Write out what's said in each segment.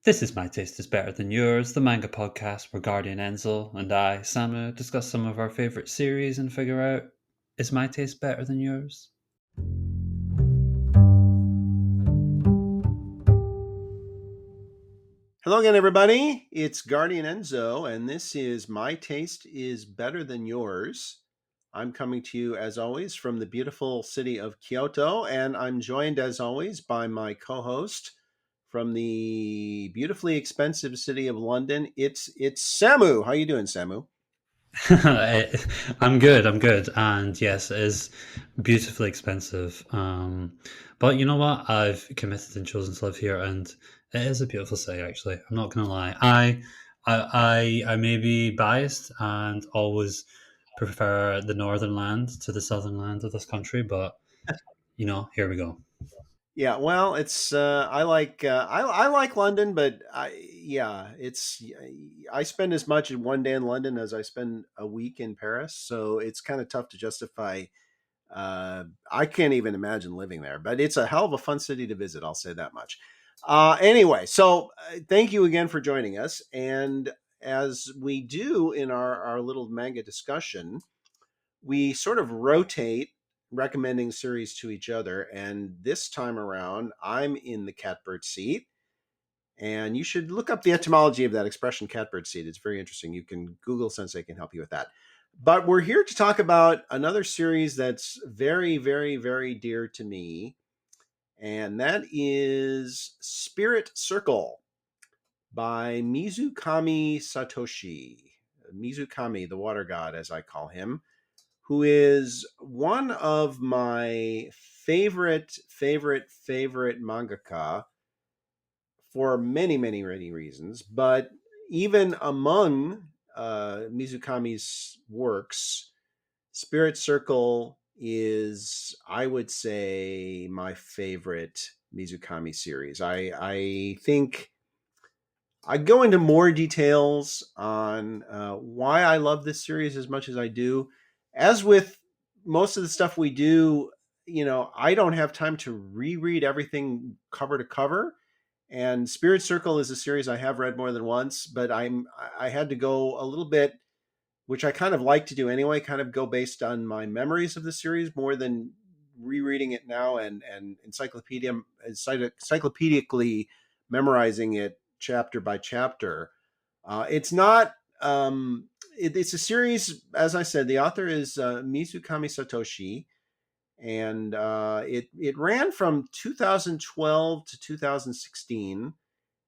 This is My Taste is Better Than Yours, the manga podcast where Guardian Enzo and I, Samu, discuss some of our favourite series and figure out, is my taste better than yours? Hello again, everybody. It's Guardian Enzo, and this is My Taste is Better Than Yours. I'm coming to you, as always, from the beautiful city of Kyoto, and I'm joined, as always, by my co-host from the beautifully expensive city of London. It's Samu. How you doing, Samu? I'm good. And yes, it is beautifully expensive. But you know what? I've committed and chosen to live here, and it is a beautiful city, actually. I'm not going to lie. I may be biased and always prefer the northern land to the southern land of this country, but here we go. Yeah, well, it's I like London, but I spend as much in one day in London as I spend a week in Paris, so it's kind of tough to justify. I can't even imagine living there, but it's a hell of a fun city to visit. I'll say that much. Anyway, so thank you again for joining us. And as we do in our little manga discussion, we sort of rotate recommending series to each other. And this time around, I'm in the catbird seat. And you should look up the etymology of that expression, catbird seat. It's very interesting. You can Google Sensei can help you with that. But we're here to talk about another series that's very, very, very dear to me, and that is Spirit Circle by Mizukami Satoshi. Mizukami, the water god, as I call him, who is one of my favorite mangaka for many, many, many reasons. But even among Mizukami's works, Spirit Circle is, I would say, my favorite Mizukami series. I think I go into more details on why I love this series as much as I do. As with most of the stuff we do, I don't have time to reread everything cover to cover. And Spirit Circle is a series I have read more than once, but I had to go a little bit, which I kind of like to do anyway, kind of go based on my memories of the series more than rereading it now and encyclopedically memorizing it chapter by chapter. It's not. It's a series, as I said. The author is Mizukami Satoshi, and it ran from 2012 to 2016.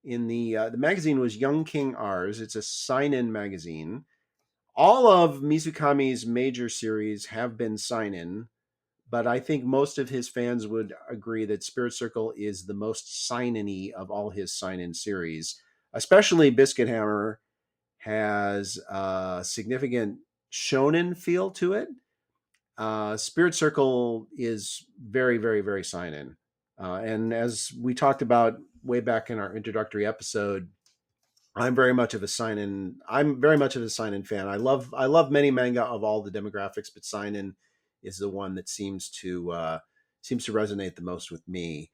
In the magazine was Young King R's. It's a sign-in magazine. All of Mizukami's major series have been sign-in, but I think most of his fans would agree that Spirit Circle is the most sign-in-y of all his sign-in series. Especially Biscuit Hammer has a significant shonen feel to it. Spirit Circle is very, very, very sign-in. And as we talked about way back in our introductory episode, I'm very much of a sign-in fan. I love many manga of all the demographics, but sign-in is the one that seems to resonate the most with me.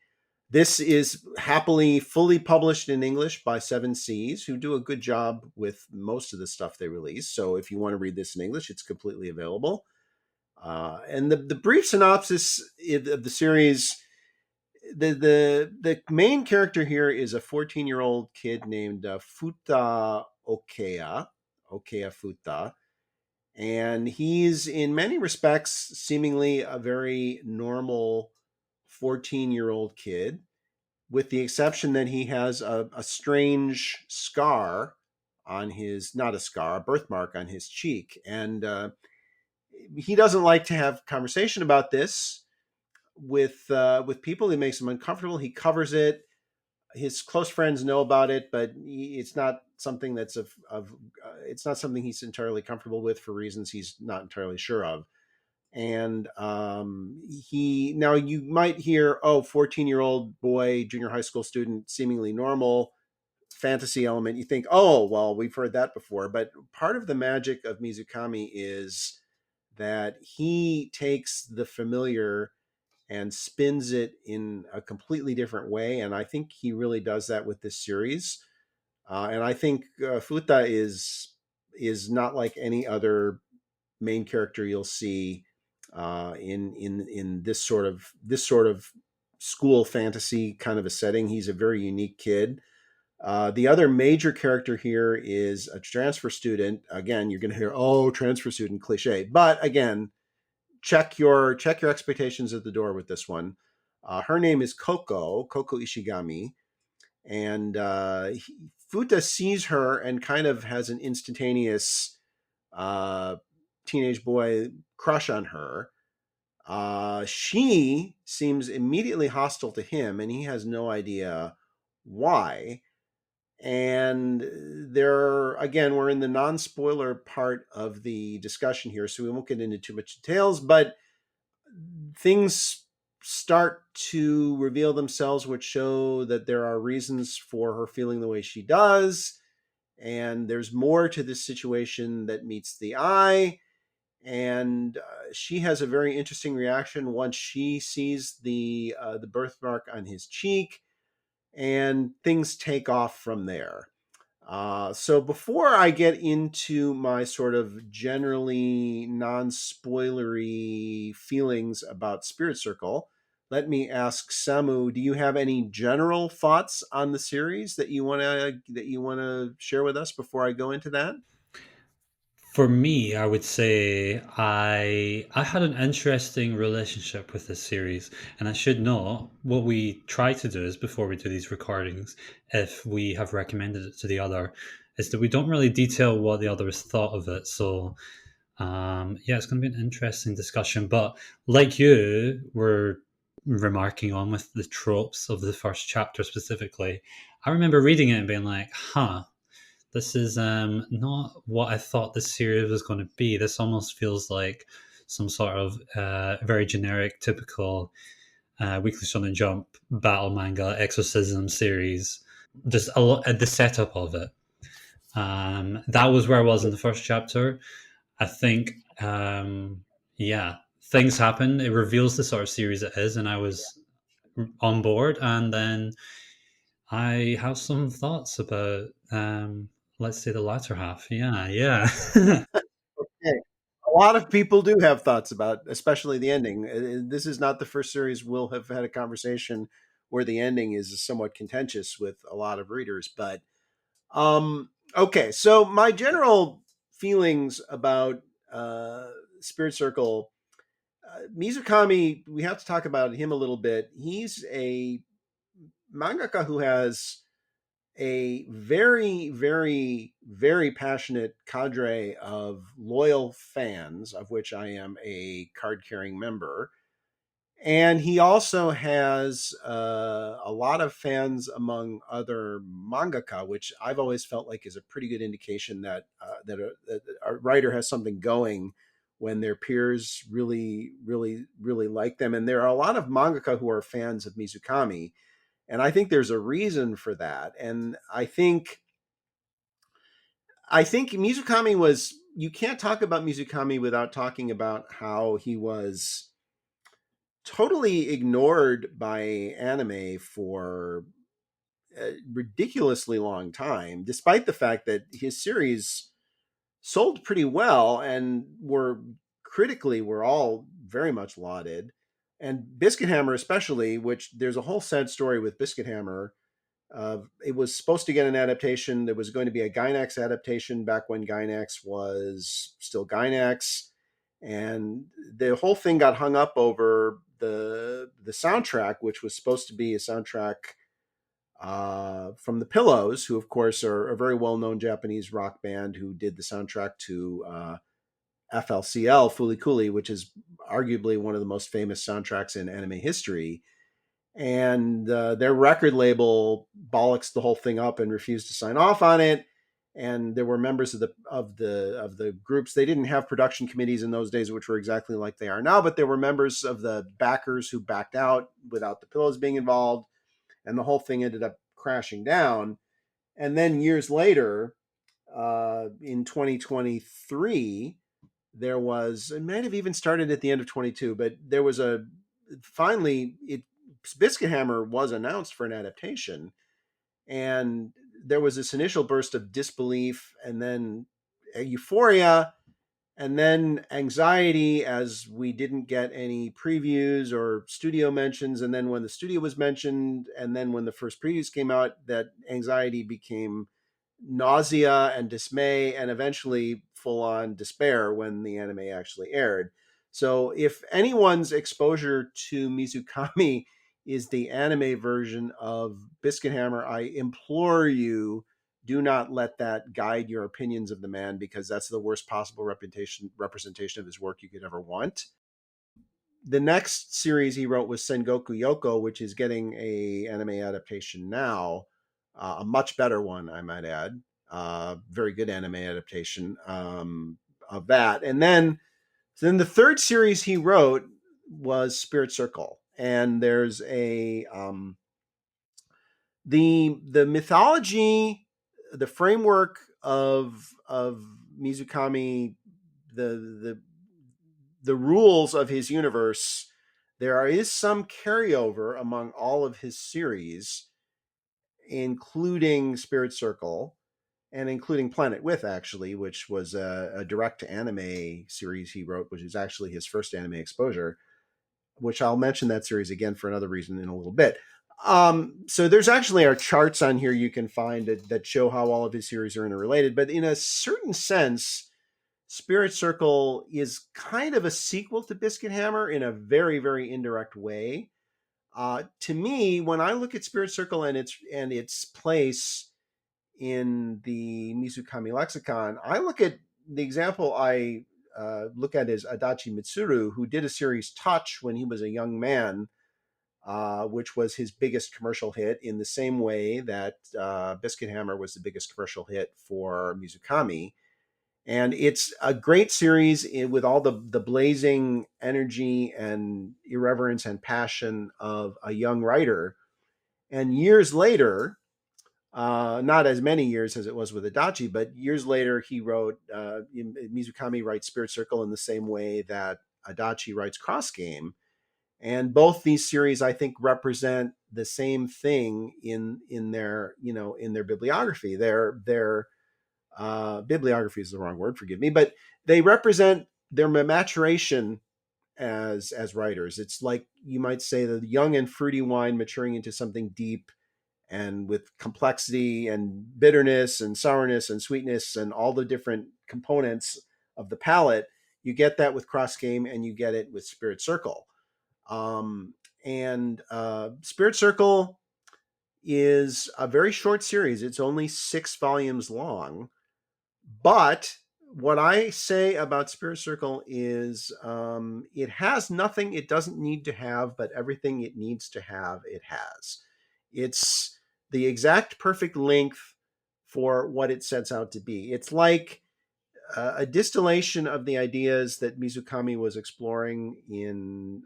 This is happily fully published in English by Seven Seas, who do a good job with most of the stuff they release. So if you want to read this in English, it's completely available. And the brief synopsis of the series, the main character here is a 14-year-old kid named Fuuta Okea Fuuta, and he's in many respects seemingly a very normal 14-year-old kid, with the exception that he has a strange scar on his, not a scar, a birthmark on his cheek, and he doesn't like to have conversation about this with people. It makes him uncomfortable. He covers it. His close friends know about it, but it's not something it's not something he's entirely comfortable with for reasons he's not entirely sure of. And he now you might hear, oh, 14-year-old boy, junior high school student, seemingly normal, fantasy element. You think, oh, well, we've heard that before. But part of the magic of Mizukami is that he takes the familiar and spins it in a completely different way. And I think he really does that with this series. And I think Fuuta is not like any other main character you'll see in this sort of school fantasy kind of a setting. He's a very unique kid. The other major character here is a transfer student. Again, you're going to hear, "Oh, transfer student cliche," but again, check your expectations at the door with this one. Her name is Kouko Ishigami, and Futa sees her and kind of has an instantaneous uh, teenage boy crush on her. She seems immediately hostile to him, and he has no idea why. And there, again, we're in the non spoiler part of the discussion here, so we won't get into too much details, but things start to reveal themselves, which show that there are reasons for her feeling the way she does. And there's more to this situation that meets the eye. And she has a very interesting reaction once she sees the birthmark on his cheek, and things take off from there. So before I get into my sort of generally non-spoilery feelings about Spirit Circle, let me ask Samu: do you have any general thoughts on the series that you wanna share with us before I go into that? For me, I would say I had an interesting relationship with this series, and I should know what we try to do is before we do these recordings, if we have recommended it to the other, is that we don't really detail what the other has thought of it. So yeah, it's going to be an interesting discussion. But like you were remarking on with the tropes of the first chapter specifically, I remember reading it and being like, huh, this is not what I thought this series was going to be. This almost feels like some sort of very generic, typical Weekly Shonen Jump battle manga exorcism series. Just a lot, the setup of it. That was where I was in the first chapter. I think, yeah, things happen. It reveals the sort of series it is, and I was on board. And then I have some thoughts about, let's say, the latter half. Yeah, yeah. Okay. A lot of people do have thoughts about, especially the ending. This is not the first series we'll have had a conversation where the ending is somewhat contentious with a lot of readers. But okay, so my general feelings about Spirit Circle, Mizukami, we have to talk about him a little bit. He's a mangaka who has a very, very, very passionate cadre of loyal fans, of which I am a card carrying member. And he also has a lot of fans among other mangaka, which I've always felt like is a pretty good indication that a writer has something going when their peers really, really, really like them. And there are a lot of mangaka who are fans of Mizukami, and I think there's a reason for that. And I think Mizukami was. You can't talk about Mizukami without talking about how he was totally ignored by anime for a ridiculously long time, despite the fact that his series sold pretty well and were all very much lauded. And Biscuit Hammer, especially, which there's a whole sad story with Biscuit Hammer. It was supposed to get an adaptation. There was going to be a Gainax adaptation back when Gainax was still Gainax, and the whole thing got hung up over the soundtrack, which was supposed to be a soundtrack from the Pillows, who of course are a very well known Japanese rock band who did the soundtrack to FLCL Fooly Cooly, which is arguably one of the most famous soundtracks in anime history. And their record label bollocks the whole thing up and refused to sign off on it. And there were members of the groups. They didn't have production committees in those days, which were exactly like they are now. But there were members of the backers who backed out without the Pillows being involved, and the whole thing ended up crashing down. And then years later, in 2023, there was, it might have even started at the end of 22, but there was a finally it Biscuit Hammer was announced for an adaptation, and there was this initial burst of disbelief, and then euphoria, and then anxiety as we didn't get any previews or studio mentions. And then when the studio was mentioned, and then when the first previews came out, that anxiety became nausea and dismay, and eventually full on despair when the anime actually aired. So, if anyone's exposure to Mizukami is the anime version of Biscuit Hammer, I implore you, do not let that guide your opinions of the man, because that's the worst possible representation of his work you could ever want. The next series he wrote was Sengoku Yoko, which is getting a anime adaptation now, a much better one, I might add. Very good anime adaptation of that. And then the third series he wrote was Spirit Circle, and there's a the mythology, the framework of Mizukami, the the rules of his universe. There is some carryover among all of his series, including Spirit Circle and including Planet With, actually, which was a direct anime series he wrote, which is actually his first anime exposure, which I'll mention that series again for another reason in a little bit. So there's actually our charts on here you can find that show how all of his series are interrelated. But in a certain sense, Spirit Circle is kind of a sequel to Biscuit Hammer in a very, very indirect way. To me, when I look at Spirit Circle and its place in the Mizukami lexicon, I look at the example I look at is Adachi Mitsuru, who did a series Touch when he was a young man, which was his biggest commercial hit, in the same way that Biscuit Hammer was the biggest commercial hit for Mizukami. And it's a great series with all the blazing energy and irreverence and passion of a young writer. And years later, not as many years as it was with Adachi, but years later, he wrote Mizukami writes Spirit Circle in the same way that Adachi writes Cross Game, and both these series, I think, represent the same thing in their in their bibliography. Their bibliography is the wrong word, forgive me, but they represent their maturation as writers. It's like you might say the young and fruity wine maturing into something deep and with complexity and bitterness and sourness and sweetness and all the different components of the palate. You get that with Cross Game, and you get it with Spirit Circle. And Spirit Circle is a very short series. It's only 6 volumes long. But what I say about Spirit Circle is it has nothing it doesn't need to have, but everything it needs to have, it has. It's the exact perfect length for what it sets out to be. It's like a distillation of the ideas that Mizukami was exploring in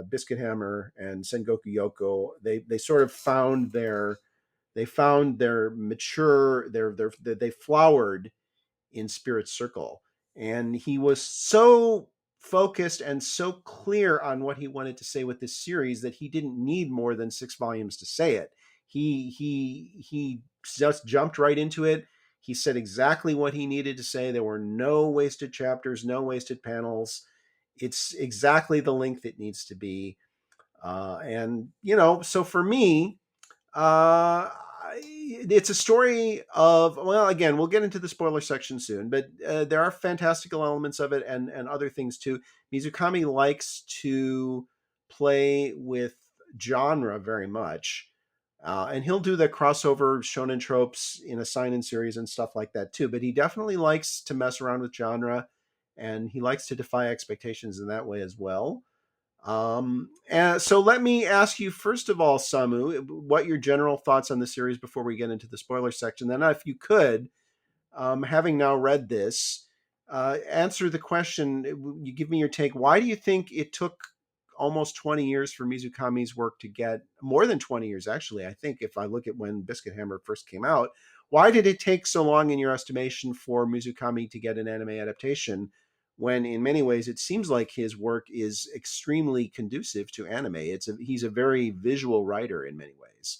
Biscuit Hammer and Sengoku Yoko. They sort of found their mature they flowered in Spirit Circle, and he was so focused and so clear on what he wanted to say with this series that he didn't need more than 6 volumes to say it. He just jumped right into it. He said exactly what he needed to say. There were no wasted chapters, no wasted panels. It's exactly the length it needs to be. And, so for me, uh, it's a story of, well, again, we'll get into the spoiler section soon, but there are fantastical elements of it and other things too. Mizukami likes to play with genre very much. And he'll do the crossover shonen tropes in a sign-in series and stuff like that too. But he definitely likes to mess around with genre, and he likes to defy expectations in that way as well. And so let me ask you, first of all, Samu, what your general thoughts on the series before we get into the spoiler section. Then, if you could, having now read this, answer the question. You give me your take. Why do you think it took almost 20 years for Mizukami's work to get, more than 20 years, actually, I think, if I look at when Biscuit Hammer first came out? Why did it take so long, in your estimation, for Mizukami to get an anime adaptation, when in many ways it seems like his work is extremely conducive to anime? He's a very visual writer in many ways.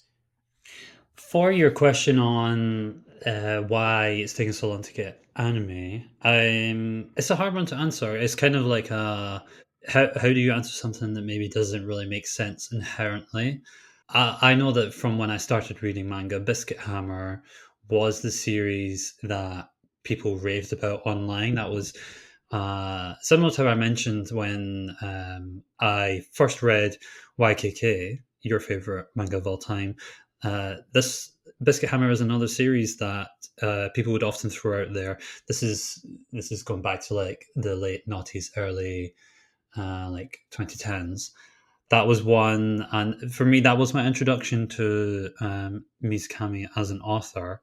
For your question on why it's taking so long to get anime, it's a hard one to answer. It's kind of like how do you answer something that maybe doesn't really make sense inherently? I know that from when I started reading manga, Biscuit Hammer was the series that people raved about online. That was similar to how I mentioned when I first read YKK, your favorite manga of all time. This Biscuit Hammer is another series that people would often throw out there. This is going back to like the late noughties, early like 2010s. That was one, and for me, that was my introduction to Mizukami as an author.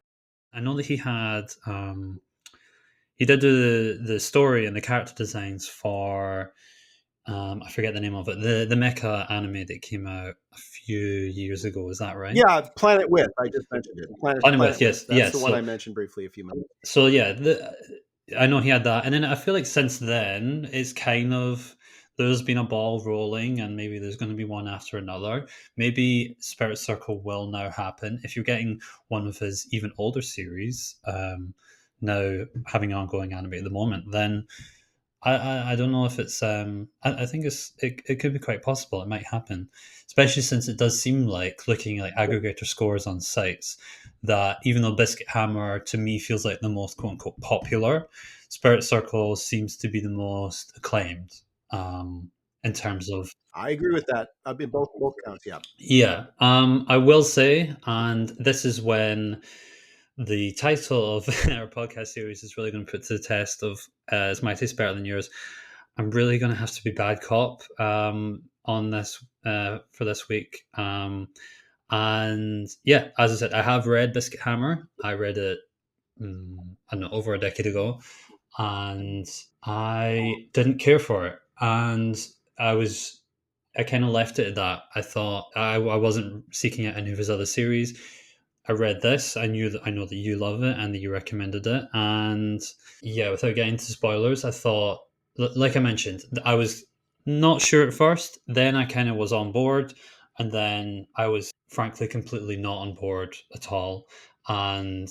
I know that he did the story and the character designs for I forget the name of it, the mecha anime that came out a few years ago. Is that right? Yeah, Planet With. I just mentioned it. Anime, Planet With. yes, That's yes. the one I So mentioned briefly a few minutes. So yeah, I know he had that, and then I feel like since then it's kind of there's been a ball rolling, and maybe there's going to be one after another. Maybe Spirit Circle will now happen if you're getting one of his even older series. Now having ongoing anime at the moment, then I don't know if it's I think it could be quite possible. It might happen, especially since it does seem like looking at like aggregator scores on sites that even though Biscuit Hammer to me feels like the most quote unquote popular, Spirit Circle seems to be the most acclaimed in terms of I agree with that. I've been both counts. Yeah. yeah. I will say, and this is when the title of our podcast series is really going to put to the test of is my taste better than yours. I'm really going to have to be bad cop on this for this week. And yeah, as I said, I have read Biscuit Hammer. I read it, I don't know, over a decade ago, and I didn't care for it. And I was, I kind of left it at that. I thought I wasn't seeking out any of his other series. I read this. I know that you love it and that you recommended it. And yeah, without getting into spoilers, I thought, like I mentioned, I was not sure at first. Then I kind of was on board, and then I was frankly completely not on board at all. And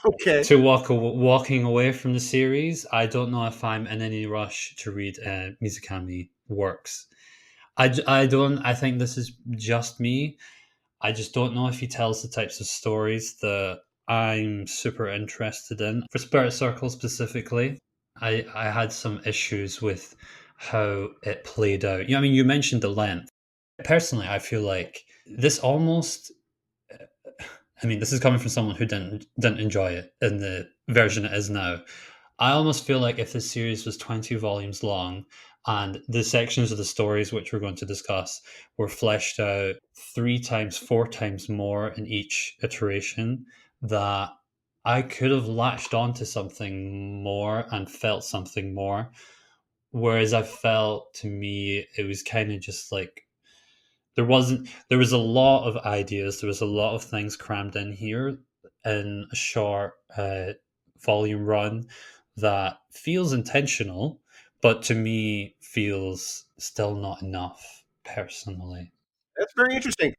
Okay. to walking away from the series, I don't know if I'm in any rush to read Mizukami works. I don't. I think this is just me. I just don't know if he tells the types of stories that I'm super interested in. For Spirit Circle specifically, I had some issues with how it played out. I mean, you mentioned the length. Personally, I feel like this almost. I mean, this is coming from someone who didn't enjoy it in the version it is now. I almost feel like if this series was 20 volumes long and the sections of the stories which we're going to discuss were fleshed out three times, four times more in each iteration, that I could have latched onto something more and felt something more. Whereas I felt to me, it was kind of just like there was a lot of ideas, there was a lot of things crammed in here in a short volume run that feels intentional, but to me feels still not enough personally. That's very interesting.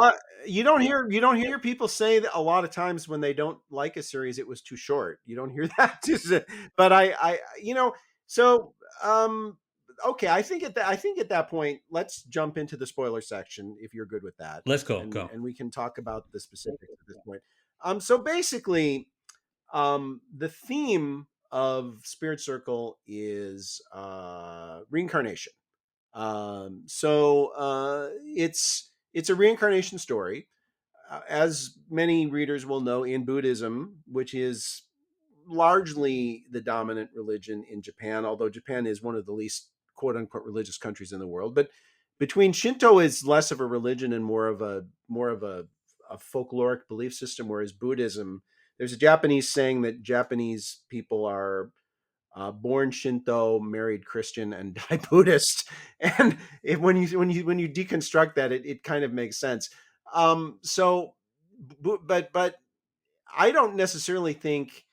Uh, you don't hear people say that a lot of times when they don't like a series, it was too short. You don't hear that, but so um, okay. I think at that point, let's jump into the spoiler section if you're good with that, Let's go, and go. we can talk about the specifics at this point. So basically, the theme of Spirit Circle is reincarnation. It's a reincarnation story, as many readers will know in Buddhism, which is largely the dominant religion in Japan, although Japan is one of the least quote unquote religious countries in the world. But between Shinto is less of a religion and more of a folkloric belief system, whereas Buddhism, there's a Japanese saying that Japanese people are born Shinto, married Christian, and die Buddhist. And when you deconstruct that, it kind of makes sense. So, but I don't necessarily think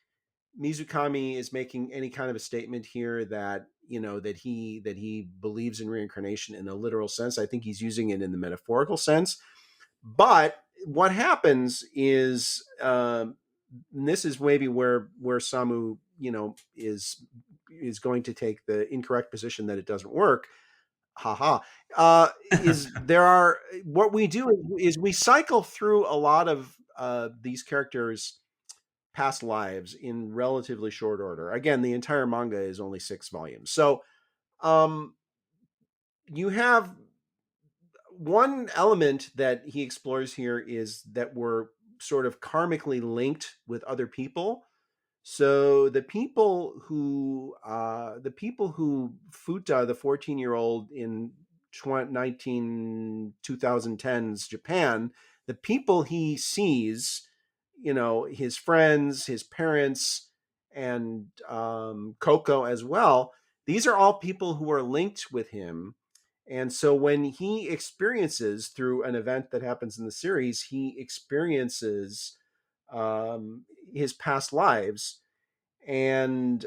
Mizukami is making any kind of a statement here that that he believes in reincarnation in a literal sense. I think he's using it in the metaphorical sense. But what happens is, and this is maybe where Samu, is going to take the incorrect position that it doesn't work. Haha. Is there are what we do is we cycle through a lot of these characters' past lives in relatively short order. Again, the entire manga is only 6 volumes, so um, you have one element that he explores here is that we're sort of karmically linked with other people. So the people who Fuuta, the 14-year-old in 2010's Japan, the people he sees, his friends, his parents, and Kouko as well. These are all people who are linked with him. And so when he experiences through an event that happens in the series, he experiences his past lives, and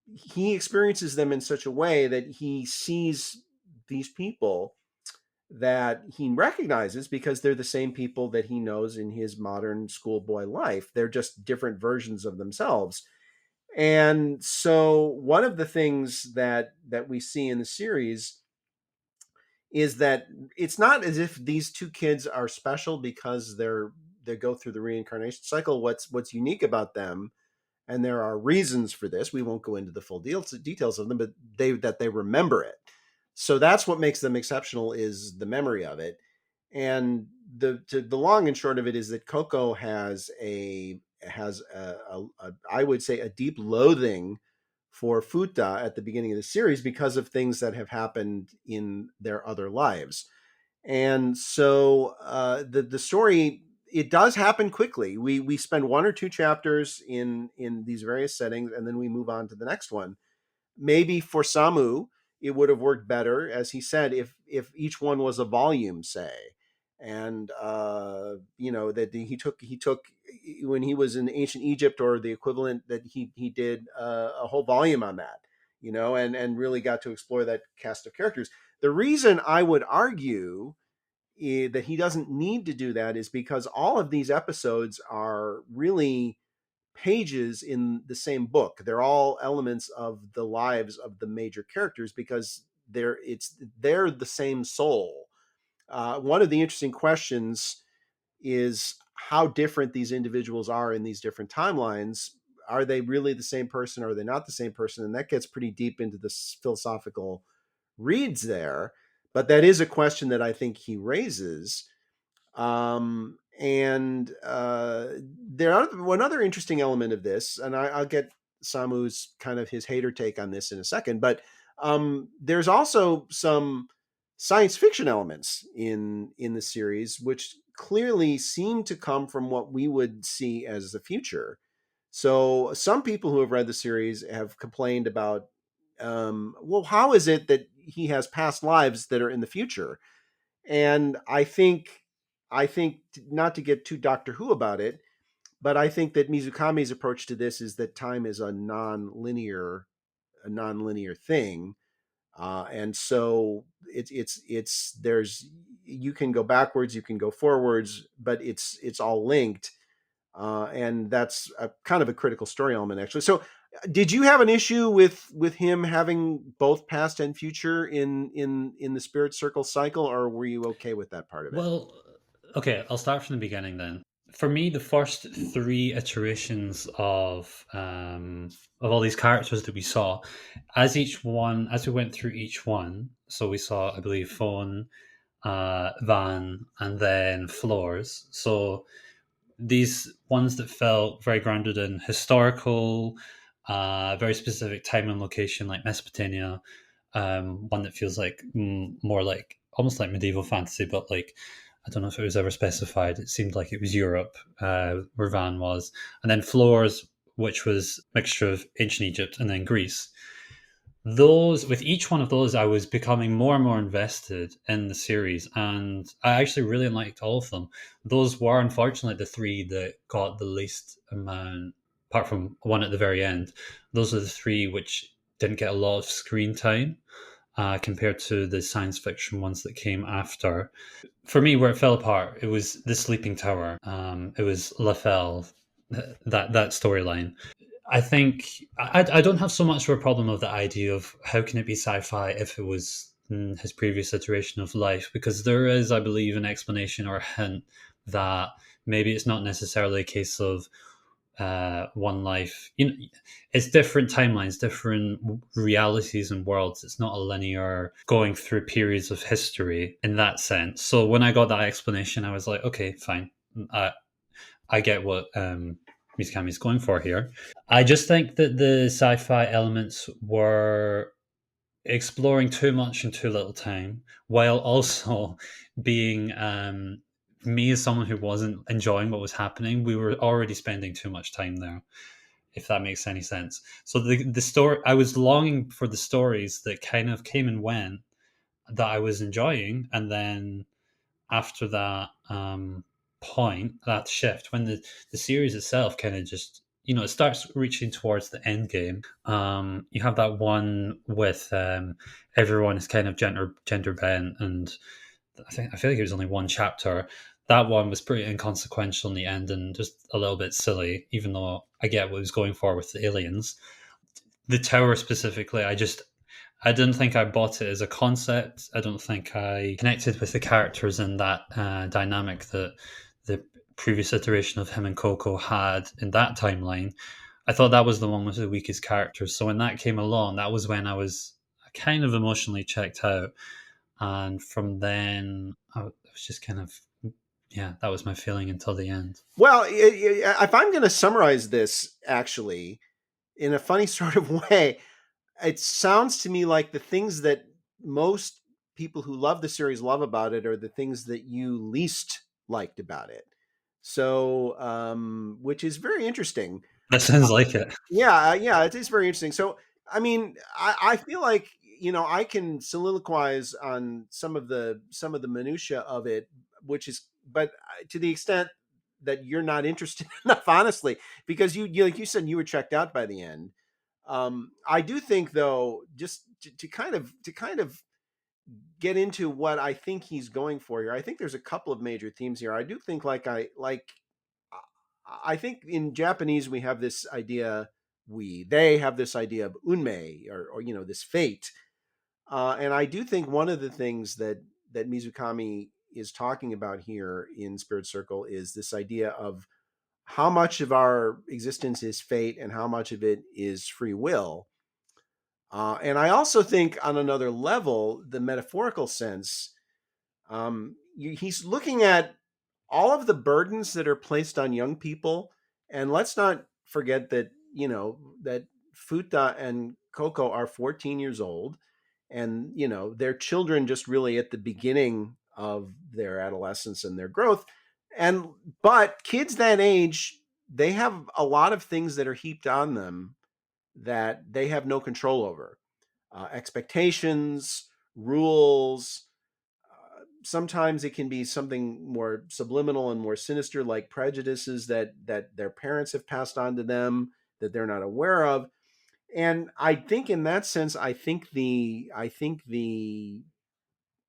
he experiences them in such a way that he sees these people that he recognizes because they're the same people that he knows in his modern schoolboy life. They're just different versions of themselves. And so one of the things that we see in the series is that it's not as if these two kids are special because they go through the reincarnation cycle. What's unique about them, and there are reasons for this. We won't go into the full details of them, but they remember it. So that's what makes them exceptional, is the memory of it. And the long and short of it is that Coco has a I would say a deep loathing for Futa at the beginning of the series because of things that have happened in their other lives. And so the story, it does happen quickly. We spend 1 or 2 chapters in these various settings, and then we move on to the next one. Maybe for Samu, it would have worked better, as he said, if each one was a volume, say, and that he took when he was in ancient Egypt or the equivalent, that he did a whole volume on that, and really got to explore that cast of characters. The reason I would argue that he doesn't need to do that is because all of these episodes are really pages in the same book. They're all elements of the lives of the major characters because they're the same soul. One of the interesting questions is how different these individuals are in these different timelines. Are they really the same person? Or are they not the same person? And that gets pretty deep into the philosophical reads there. But that is a question that I think he raises. And one other interesting element of this, and I'll get Samu's kind of his hater take on this in a second, but there's also some science fiction elements in the series, which clearly seem to come from what we would see as the future. So some people who have read the series have complained about, well, how is it that he has past lives that are in the future? And I think not to get too Doctor Who about it, but I think that Mizukami's approach to this is that time is a non-linear thing, and so it's there's you can go backwards, you can go forwards, but it's all linked, and that's a kind of a critical story element, actually. So, did you have an issue with him having both past and future in the Spirit Circle cycle, or were you okay with that part of it? Well, okay, I'll start from the beginning then. For me, the first three iterations of all these characters that we saw, as we went through each one, so we saw, I believe, Phone, Van, and then Floors. So these ones that felt very grounded in historical, very specific time and location, like Mesopotamia. One that feels like more like almost like medieval fantasy, but like I don't know if it was ever specified. It seemed like it was Europe, where Van was, and then Floors, which was a mixture of ancient Egypt and then Greece. Those with each one of those, I was becoming more and more invested in the series, and I actually really liked all of them. Those were unfortunately the three that got the least amount, apart from one at the very end. Those are the three which didn't get a lot of screen time. compared to the science fiction ones that came after. For me, where it fell apart, it was the Sleeping Tower. It was Lafelle, that storyline. I think I don't have so much of a problem of the idea of how can it be sci-fi if it was his previous iteration of life, because there is, I believe, an explanation or a hint that maybe it's not necessarily a case of one life. It's different timelines, different realities and worlds. It's not a linear going through periods of history in that sense. So when I got that explanation, I was like, okay, fine. I get what Mizukami is going for here. I just think that the sci-fi elements were exploring too much in too little time, while also being me as someone who wasn't enjoying what was happening. We were already spending too much time there, if that makes any sense. So the story, I was longing for the stories that kind of came and went that I was enjoying, and then after that point, that shift, when the series itself kind of just it starts reaching towards the end game. You have that one with everyone is kind of gender bent, and I feel like it was only one chapter. That one was pretty inconsequential in the end and just a little bit silly, even though I get what it was going for with the aliens. The tower specifically, I didn't think I bought it as a concept. I don't think I connected with the characters in that dynamic that the previous iteration of him and Kouko had in that timeline. I thought that was the one with the weakest characters. So when that came along, that was when I was kind of emotionally checked out. And from then, I was just kind of, yeah, that was my feeling until the end. Well, if I'm going to summarize this actually in a funny sort of way, it sounds to me like the things that most people who love the series love about it are the things that you least liked about it. So, which is very interesting. That sounds like it. Yeah, it is very interesting. So, I mean, I feel like I can soliloquize on some of the minutia of it, which is, but to the extent that you're not interested enough, honestly, because like you said, you were checked out by the end. I do think, though, just to kind of get into what I think he's going for here. I think there's a couple of major themes here. I do think, I think in Japanese we have this idea. They have this idea of unmei, or this fate, and I do think one of the things that Mizukami is talking about here in Spirit Circle is this idea of how much of our existence is fate and how much of it is free will. And I also think, on another level, the metaphorical sense, he's looking at all of the burdens that are placed on young people. And let's not forget that, that Fuuta and Kouko are 14 years old, and, they're children just really at the beginning of their adolescence and their growth. And, but kids that age, they have a lot of things that are heaped on them that they have no control over. Expectations, rules. Sometimes it can be something more subliminal and more sinister, like prejudices that their parents have passed on to them that they're not aware of. And I think, in that sense, I think the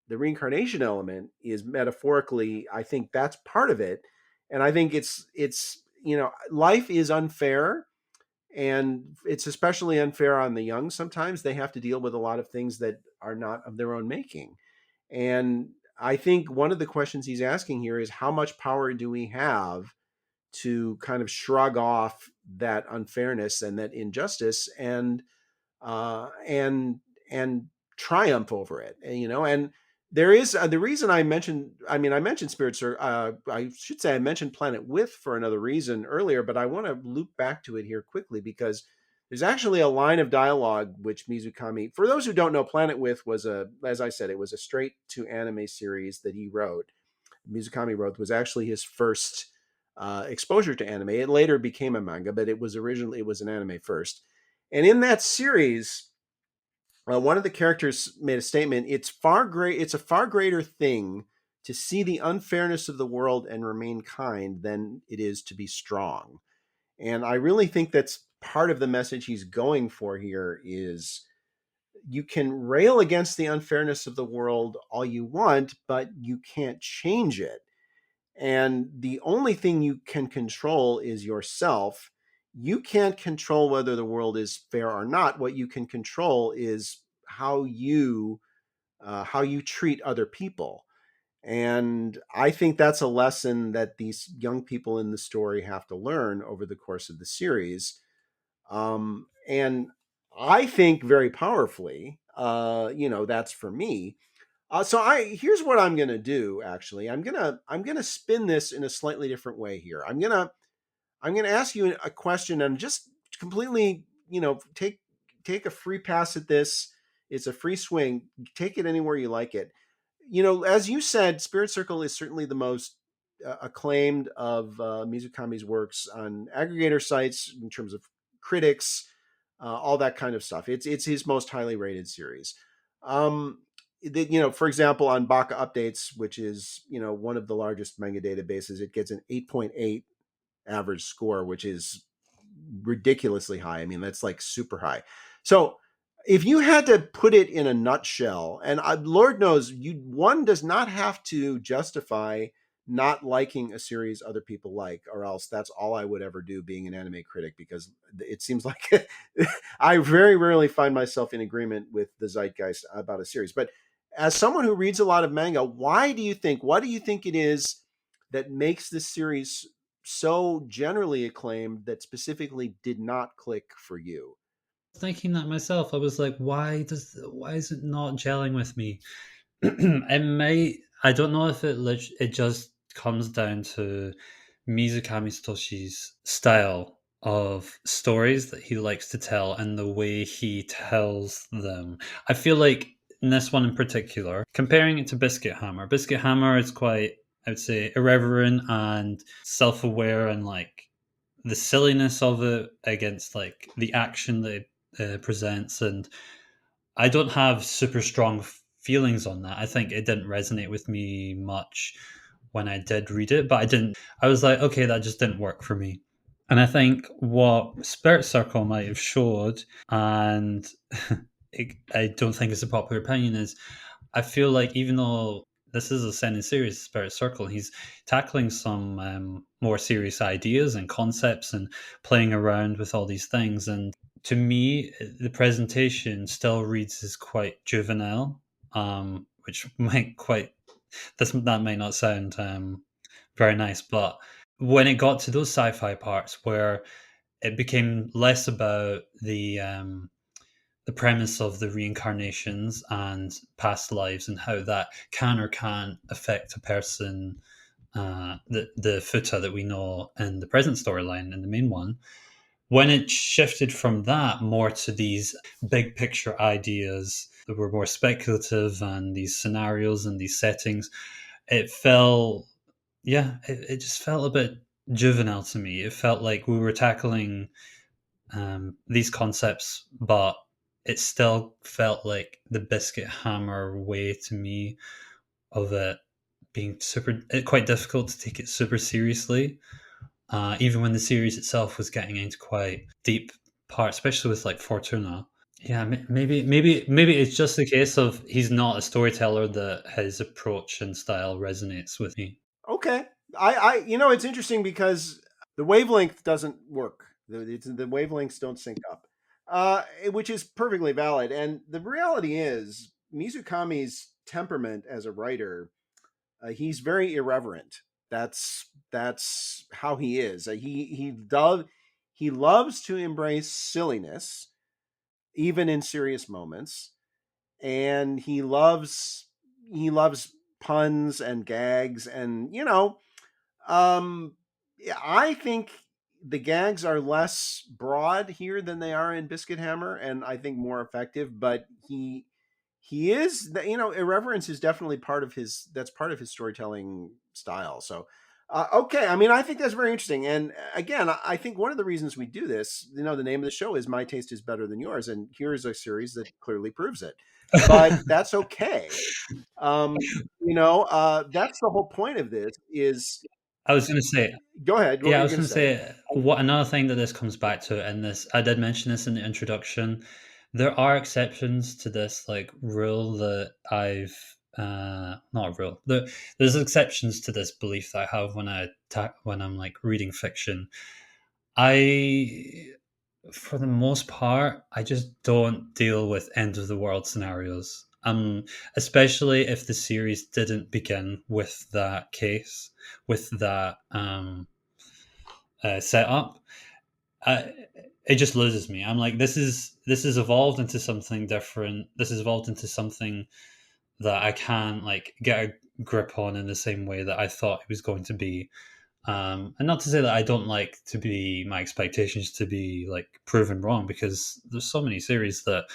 reincarnation element is metaphorically, I think that's part of it. And I think it's life is unfair, and it's especially unfair on the young. Sometimes they have to deal with a lot of things that are not of their own making. And I think one of the questions he's asking here is, how much power do we have to kind of shrug off that unfairness and that injustice, and triumph over it? And there is, the reason I mentioned spirits, or I should say I mentioned Planet With for another reason earlier, but I want to loop back to it here quickly, because there's actually a line of dialogue which Mizukami, for those who don't know, Planet With was, as I said, it was a straight to anime series that he wrote. Mizukami wrote, was actually his first exposure to anime. It later became a manga, but it was an anime first. And in that series, one of the characters made a statement. It's a far greater thing to see the unfairness of the world and remain kind than it is to be strong. And I really think that's part of the message he's going for here, is you can rail against the unfairness of the world all you want, but you can't change it. And the only thing you can control is yourself. You can't control whether the world is fair or not. What you can control is how you treat other people. And I think that's a lesson that these young people in the story have to learn over the course of the series. And I think very powerfully, that's for me. So I here's what I'm gonna do. Actually, I'm gonna spin this in a slightly different way here. I'm gonna ask you a question and just completely, take a free pass at this. It's a free swing. Take it anywhere you like it. As you said, Spirit Circle is certainly the most acclaimed of Mizukami's works on aggregator sites in terms of critics, all that kind of stuff. It's his most highly rated series. Um, for example, on Baka Updates, which is one of the largest manga databases, it gets an 8.8 average score, which is ridiculously high. I mean, that's like super high. So if you had to put it in a nutshell, and Lord knows, one does not have to justify not liking a series other people like, or else that's all I would ever do being an anime critic, because it seems like I very rarely find myself in agreement with the zeitgeist about a series. But as someone who reads a lot of manga, what do you think it is that makes this series so generally acclaimed that specifically did not click for you? Thinking that myself, I was like, why is it not gelling with me? It might. I don't know if it just comes down to Mizukami Satoshi's style of stories that he likes to tell and the way he tells them. I feel like in this one in particular, comparing it to Biscuit Hammer is quite, I would say, irreverent and self-aware, and like the silliness of it against like the action that it presents. And I don't have super strong feelings on that. I think it didn't resonate with me much when I did read it, but I didn't. I was like, okay, that just didn't work for me. And I think what Spirit Circle might have showed, and I don't think it's a popular opinion, is I feel like even though this is a seinen series, Spirit Circle, he's tackling some more serious ideas and concepts and playing around with all these things. And to me, the presentation still reads as quite juvenile, which might quite that might not sound very nice, but when it got to those sci-fi parts where it became less about the premise of the reincarnations and past lives and how that can or can't affect a person, the Fuuta that we know in the present storyline in the main one, when it shifted from that more to these big picture ideas that were more speculative and these scenarios and these settings, it felt, yeah, it just felt a bit juvenile to me. It felt like we were tackling these concepts, but it still felt like the Biscuit Hammer way to me of it being quite difficult to take it super seriously, even when the series itself was getting into quite deep parts, especially with like Fortuna. Yeah, maybe it's just a case of he's not a storyteller that his approach and style resonates with me. Okay, it's interesting because the wavelength doesn't work. The wavelengths don't sync up, which is perfectly valid. And the reality is, Mizukami's temperament as a writer, he's very irreverent. That's how he is. He loves to embrace silliness, even in serious moments, and he loves puns and gags, and yeah, I think the gags are less broad here than they are in Biscuit Hammer, and I think more effective. But he is, irreverence is definitely part of his. That's part of his storytelling style. So, okay, I mean, I think that's very interesting. And again, I think one of the reasons we do this, the name of the show is "My Taste is Better Than Yours," and here's a series that clearly proves it. But that's okay. That's the whole point of this. Is I was going to say, Go ahead. What yeah, were I you was going going to to say? say what another thing that this comes back to, and this I did mention this in the introduction. there are exceptions to this like rule that I've not a rule. There's exceptions to this belief that I have when when I'm like reading fiction. I, for the most part, I just don't deal with end of the world scenarios. Especially if the series didn't begin with that case, with that setup. I, it just loses me. I'm like, this is evolved into something different. This has evolved into something that I can't like get a grip on in the same way that I thought it was going to be. And not to say that I don't like to be my expectations to be like proven wrong, because there's so many series that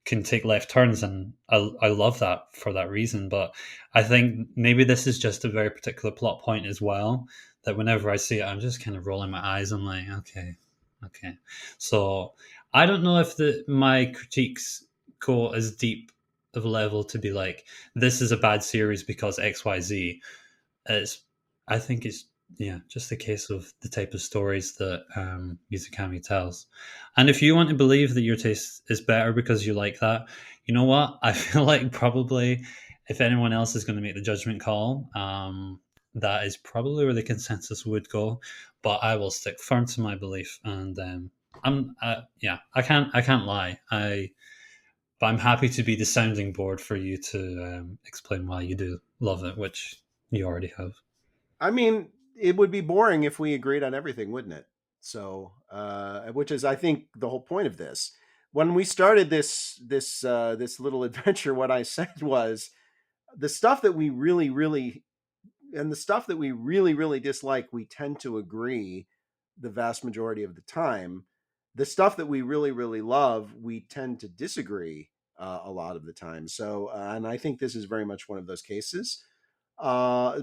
can take left turns, and I love that for that reason. But I think maybe this is just a very particular plot point as well, that whenever I see it, I'm just kind of rolling my eyes. I'm like, okay, okay. So I don't know if my critiques go as deep of a level to be like, this is a bad series because XYZ. It's, I think it's, yeah, just a case of the type of stories that Mizukami tells. And if you want to believe that your taste is better because you like that, you know what? I feel like probably if anyone else is going to make the judgment call, that is probably where the consensus would go. But I will stick firm to my belief, and yeah, I can't lie. But I'm happy to be the sounding board for you to explain why you do love it, which you already have. I mean, it would be boring if we agreed on everything, wouldn't it? So, which is, I think, the whole point of this. When we started this little adventure, what I said was the stuff that we really, really, and the stuff that we really, really dislike, we tend to agree the vast majority of the time. The stuff that we really, really love, we tend to disagree a lot of the time. So, and I think this is very much one of those cases,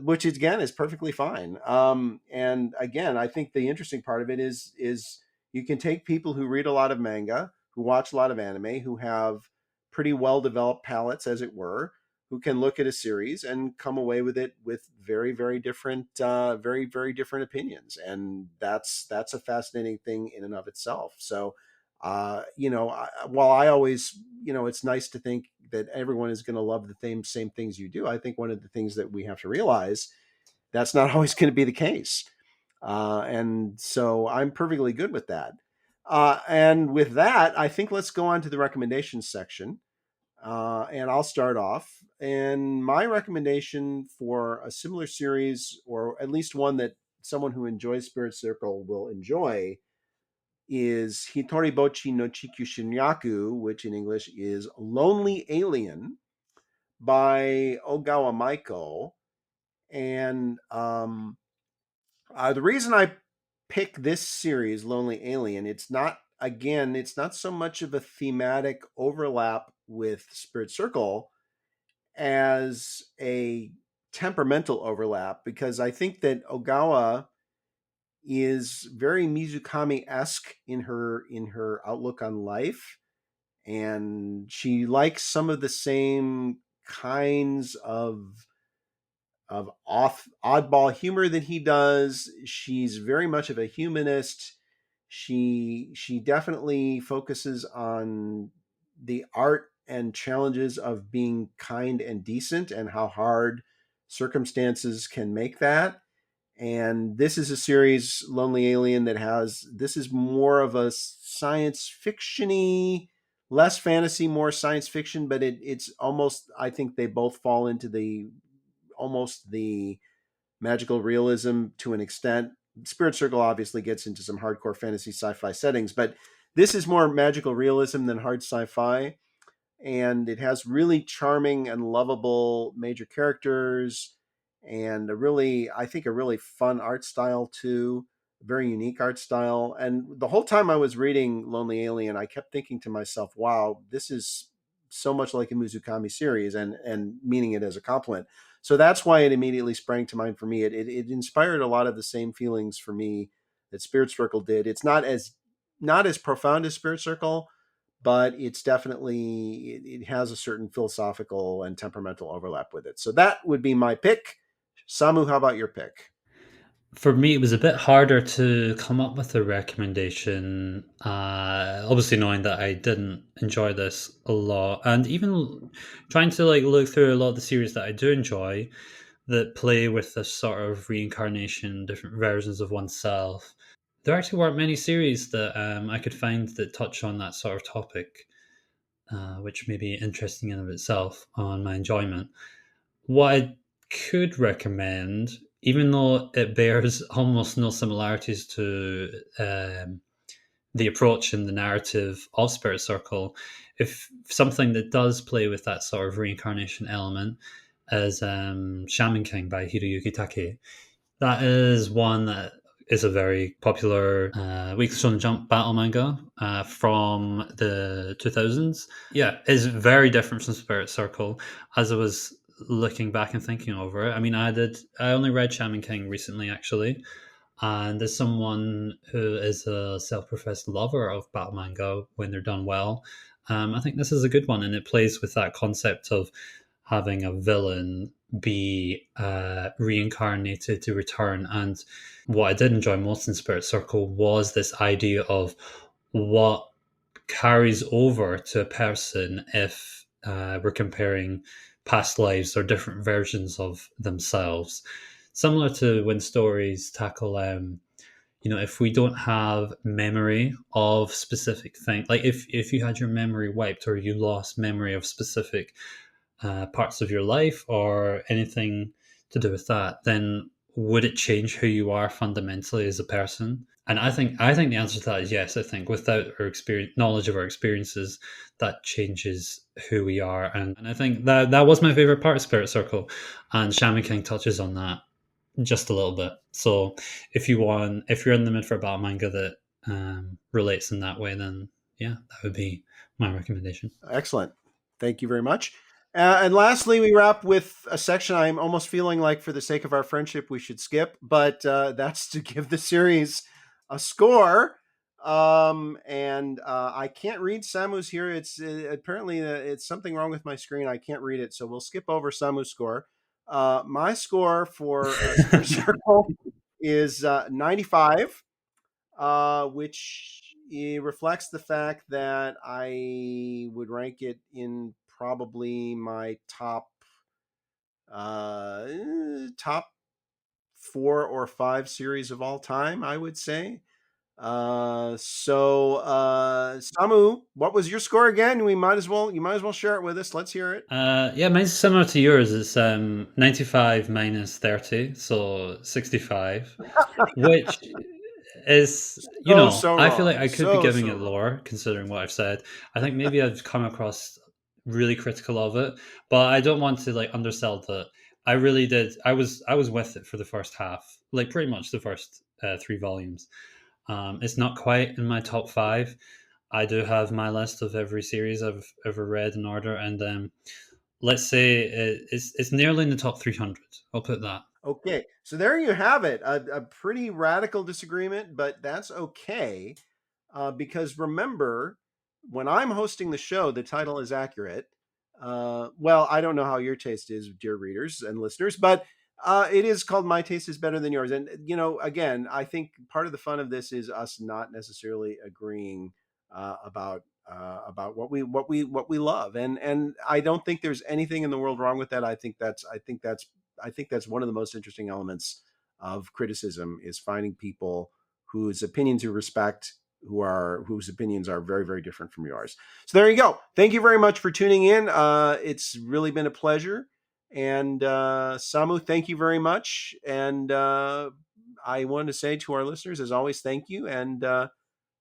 which again is perfectly fine. And again, I think the interesting part of it is you can take people who read a lot of manga, who watch a lot of anime, who have pretty well developed palettes, as it were, who can look at a series and come away with it with very, very different, very, very different opinions, and that's a fascinating thing in and of itself. So, while I always, it's nice to think that everyone is going to love the same things you do. I think one of the things that we have to realize that's not always going to be the case, and so I'm perfectly good with that. And with that, I think let's go on to the recommendations section. And I'll start off. And my recommendation for a similar series, or at least one that someone who enjoys Spirit Circle will enjoy, is Hitoribochi no Chikyu Shinyaku, which in English is Lonely Alien by Ogawa Maiko. And the reason I pick this series, Lonely Alien, it's not so much of a thematic overlap with Spirit Circle as a temperamental overlap, because I think that Ogawa is very Mizukami-esque in her outlook on life, and she likes some of the same kinds of oddball humor that he does. She's very much of a humanist. She definitely focuses on the art and challenges of being kind and decent, and how hard circumstances can make that. And this is a series, Lonely Alien, that has, this is more of a science fictiony, less fantasy, more science fiction, but it's almost, I think they both fall into the almost the magical realism to an extent. Spirit Circle obviously gets into some hardcore fantasy sci-fi settings, but this is more magical realism than hard sci-fi, and it has really charming and lovable major characters, and I think a really fun art style too, a very unique art style. And the whole time I was reading Lonely Alien, I kept thinking to myself, wow, this is so much like a Mizukami series, and meaning it as a compliment. So that's why it immediately sprang to mind for me. It inspired a lot of the same feelings for me that Spirit Circle did. It's not as profound as Spirit Circle, but it's definitely, it has a certain philosophical and temperamental overlap with it. So that would be my pick. Samu, how about your pick? For me, it was a bit harder to come up with a recommendation. Obviously, knowing that I didn't enjoy this a lot, and even trying to like look through a lot of the series that I do enjoy that play with this sort of reincarnation, different versions of oneself. There actually weren't many series that I could find that touch on that sort of topic, which may be interesting in of itself on my enjoyment. What I could recommend, even though it bears almost no similarities to the approach and the narrative of Spirit Circle, if something that does play with that sort of reincarnation element is Shaman King by Hiroyuki Takei. That is one that is a very popular Weekly Shonen Jump battle manga from the 2000s. Yeah, it's very different from Spirit Circle. As I was looking back and thinking over it, I mean, I only read Shaman King recently, actually, and as someone who is a self-professed lover of battle manga when they're done well, I think this is a good one, and it plays with that concept of having a villain be reincarnated to return. And what I did enjoy most in Spirit Circle was this idea of what carries over to a person if we're comparing past lives or different versions of themselves. Similar to when stories tackle, if we don't have memory of specific things, like if you had your memory wiped or you lost memory of specific parts of your life or anything to do with that, then would it change who you are fundamentally as a person? And I think the answer to that is yes. I think without our experience, knowledge of our experiences, that changes who we are, and I think that was my favorite part of Spirit Circle, and Shaman King touches on that just a little bit. So if you're in the mood for a battle manga that relates in that way, then yeah, that would be my recommendation. Excellent. Thank you very much. And lastly, we wrap with a section I'm almost feeling like, for the sake of our friendship, we should skip, but that's to give the series a score. And I can't read Samu's here. It's apparently it's something wrong with my screen. I can't read it, so we'll skip over Samu's score. My score for Spirit Circle is 95, which reflects the fact that I would rank it in probably my uh, top 4 or 5 series of all time, I would say. Samu, what was your score again? You might as well share it with us. Let's hear it. Yeah, mine's similar to yours. It's 95 minus 30, so 65, which is, So I feel like wrong. I could be giving So it wrong. lower considering what I've said. I think maybe I've come across really critical of it, but I don't want to like undersell that. I really did. I was with it for the first half, like pretty much the first 3 volumes. It's not quite in my top 5. I do have my list of every series I've ever read in order, and let's say it's nearly in the top 300. I'll put that. Okay, so there you have it. A pretty radical disagreement, but that's okay. Because remember, when I'm hosting the show, the title is accurate. Well, I don't know how your taste is, dear readers and listeners, but it is called My Taste is Better Than Yours. And, again, I think part of the fun of this is us not necessarily agreeing about what we love. And I don't think there's anything in the world wrong with that. I think that's one of the most interesting elements of criticism, is finding people whose opinions you respect, whose opinions are very, very different from yours. So there you go. Thank you very much for tuning in. It's really been a pleasure. And Samu, thank you very much. And I want to say to our listeners, as always, thank you. And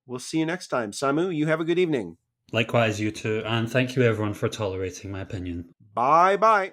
we'll see you next time. Samu, you have a good evening. Likewise, you too, and thank you everyone for tolerating my opinion. Bye bye.